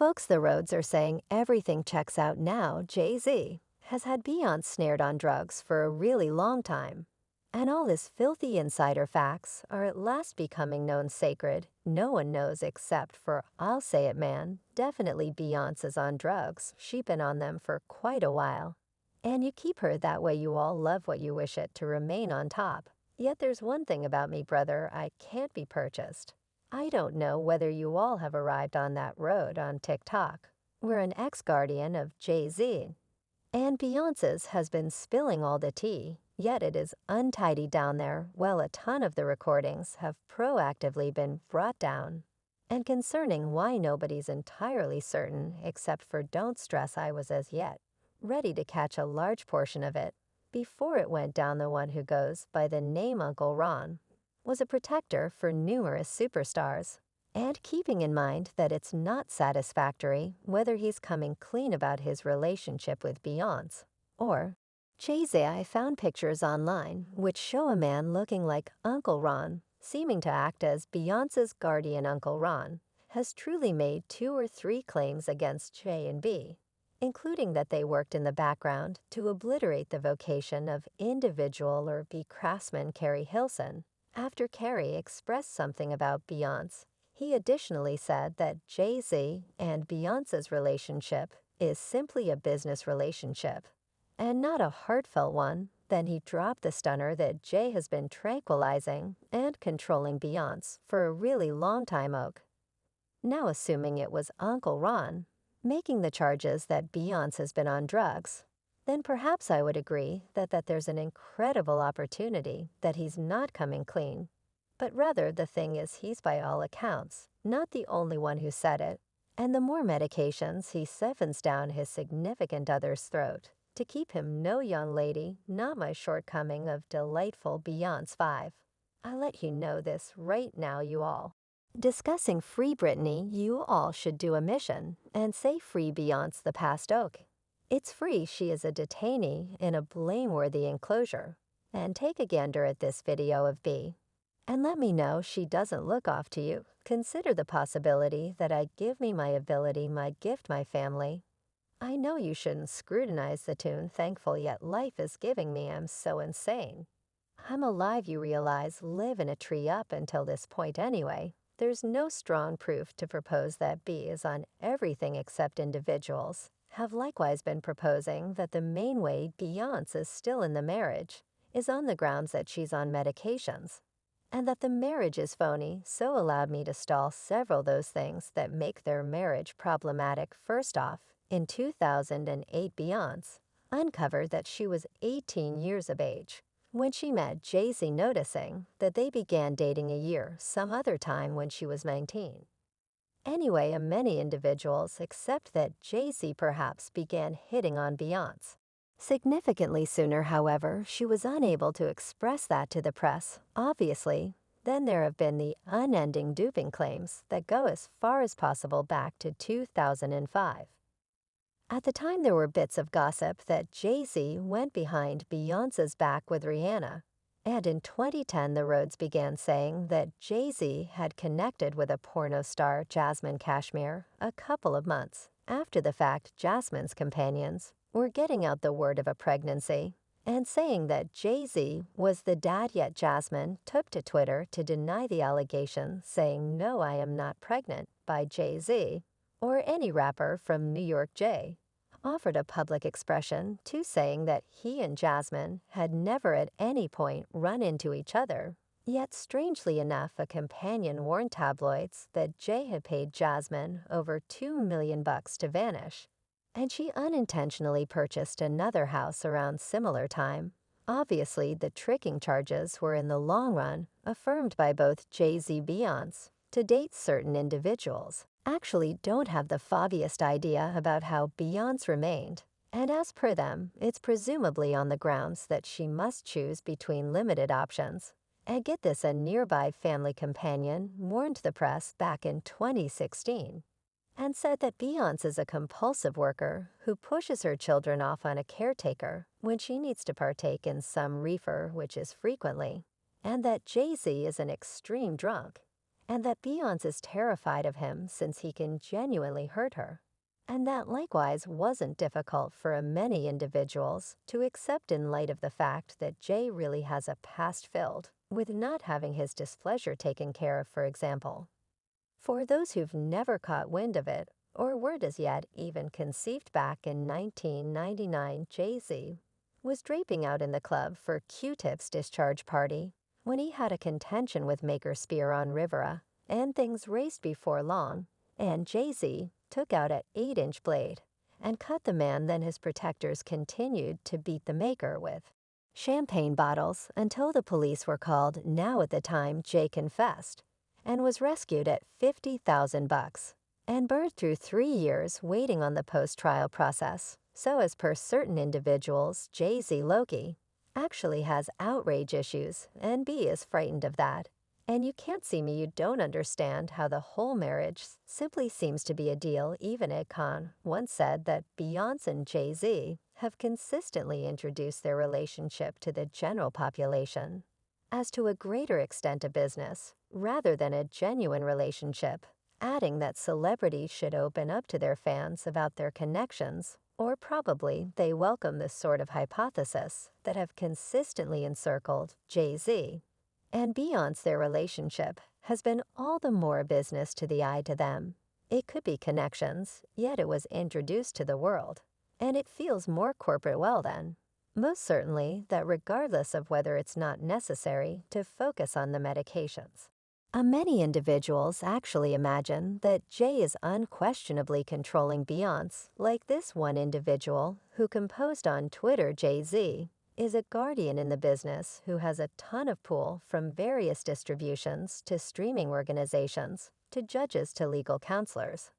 folks the roads are saying everything checks out now. JayZ has had Beyonce snared on drugs for a really long time. And all his filthy insider facts are at last becoming known sacred. No one knows except for, I'll say it man, definitely Beyonce is on drugs. She's been on them for quite a while. And you keep her that way you all love what you wish it to remain on top. Yet there's one thing about me, brother, I can't be purchased. I don't know whether you all have arrived on that road on TikTok, where an ex-guardian of JayZ and Beyonce's has been spilling all the tea, yet it is untidy down there while a ton of the recordings have proactively been brought down. And concerning why nobody's entirely certain except for don't stress I was as yet ready to catch a large portion of it before it went down. The one who goes by the name Uncle Ron was a protector for numerous superstars. And keeping in mind that it's not satisfactory whether he's coming clean about his relationship with Beyonce or JayZ, I found pictures online which show a man looking like Uncle Ron, seeming to act as Beyonce's guardian. Uncle Ron has truly made 2 or 3 claims against Jay and B, including that they worked in the background to obliterate the vocation of individual or B craftsman Carrie Hilson after Carrie expressed something about Beyonce. He additionally said that JayZ and Beyonce's relationship is simply a business relationship and not a heartfelt one. Then he dropped the stunner that Jay has been tranquilizing and controlling Beyonce for a really long time. Now assuming it was Uncle Ron making the charges that Beyonce has been on drugs, then perhaps I would agree that there's an incredible opportunity that he's not coming clean. But rather the thing is he's by all accounts not the only one who said it, and the more medications he siphons down his significant other's throat to keep him no young lady, not my shortcoming of delightful Beyonce 5. I'll let you know this right now, you all. Discussing Free Britney, you all should do a mission and say Free Beyonce the Past. It's free, she is a detainee in a blameworthy enclosure. And take a gander at this video of B. And let me know she doesn't look off to you. Consider the possibility that I give me my ability, my gift, my family. I know you shouldn't scrutinize the tune, thankful yet life is giving me. I'm so insane. I'm alive, you realize, live in a tree up until this point anyway. There's no strong proof to propose that B is on everything except individuals have likewise been proposing that the main way Beyonce is still in the marriage is on the grounds that she's on medications, and that the marriage is phony, so allowed me to stall several those things that make their marriage problematic. First off, in 2008 Beyonce uncovered that she was 18 years of age when she met JayZ, noticing that they began dating a year some other time when she was 19. Anyway, many individuals accept that JayZ perhaps began hitting on Beyonce significantly sooner. However, she was unable to express that to the press, obviously. Then there have been the unending Doofing Claims that go as far as possible back to 2005. At the time, there were bits of gossip that JayZ went behind Beyonce's back with Rihanna, and in 2010 the roads began saying that JayZ had connected with a porno star, Jasmine Cashmere, a couple of months after the fact. Jasmine's companions were getting out the word of a pregnancy and saying that JayZ was the dad, yet Jasmine took to Twitter to deny the allegation, saying, "No, I am not pregnant," by JayZ or any rapper from New York. Jay offered a public expression to saying that he and Jasmine had never at any point run into each other. Yet strangely enough, a companion warned tabloids that Jay had paid Jasmine over $2 million to vanish, and she unintentionally purchased another house around similar time. Obviously, the tricking charges were in the long run affirmed by both JayZ Beyonce. To date, certain individuals actually don't have the foggiest idea about how Beyonce remained, and as per them, it's presumably on the grounds that she must choose between limited options. And get this, a nearby family companion warned the press back in 2016 and said that Beyonce is a compulsive worker who pushes her children off on a caretaker when she needs to partake in some reefer, which is frequently, and that JayZ is an extreme drunk, and that Beyonce is terrified of him since he can genuinely hurt her. And that likewise wasn't difficult for many individuals to accept in light of the fact that Jay really has a past filled with not having his displeasure taken care of, for example. For those who've never caught wind of it, or weren't as yet even conceived, back in 1999, JayZ was draping out in the club for Q-Tip's discharge party when he had a contention with Maker Spear on Rivera, and things raced before long, and JayZ took out an 8-inch blade and cut the man. Then his protectors continued to beat the Maker with champagne bottles until the police were called. Now at the time, Jay confessed and was rescued at $50,000 and burned through 3 years waiting on the post-trial process. So as per certain individuals, JayZ Loki actually has outrage issues, and B is frightened of that. And you can't see me, you don't understand how the whole marriage simply seems to be a deal. Even Akon once said that Beyonce and JayZ have consistently introduced their relationship to the general population as to a greater extent a business rather than a genuine relationship, adding that celebrities should open up to their fans about their connections, or probably they welcome this sort of hypothesis that have consistently encircled JayZ and Beyonce. Their relationship has been all the more business to the eye to them. It could be connections, yet it was introduced to the world, and it feels more corporate. Well then, most certainly that regardless of whether it's not necessary to focus on the medications. Many individuals actually imagine that Jay is unquestionably controlling Beyonce, like this one individual who composed on Twitter, JayZ is a guardian in the business who has a ton of pull from various distributions to streaming organizations to judges to legal counselors.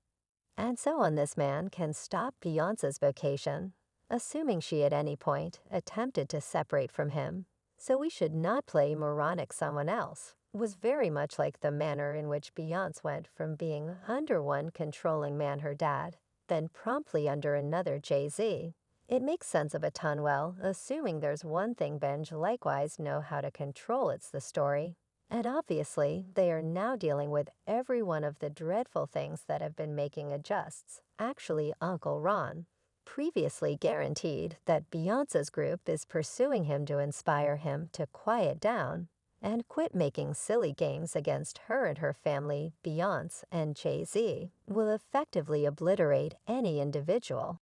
And so on, this man can stop Beyonce's vocation, assuming she at any point attempted to separate from him. So we should not play moronic. Someone else was very much like the manner in which Beyonce went from being under one controlling man, her dad, then promptly under another, JayZ. It makes sense of a ton. Well, assuming there's one thing Benj likewise know how to control, it's the story. And obviously, they are now dealing with every one of the dreadful things that have been making adjusts. Actually, Uncle Ron previously guaranteed that Beyonce's group is pursuing him to inspire him to quiet down and quit making silly games against her and her family. Beyonce and JayZ will effectively obliterate any individual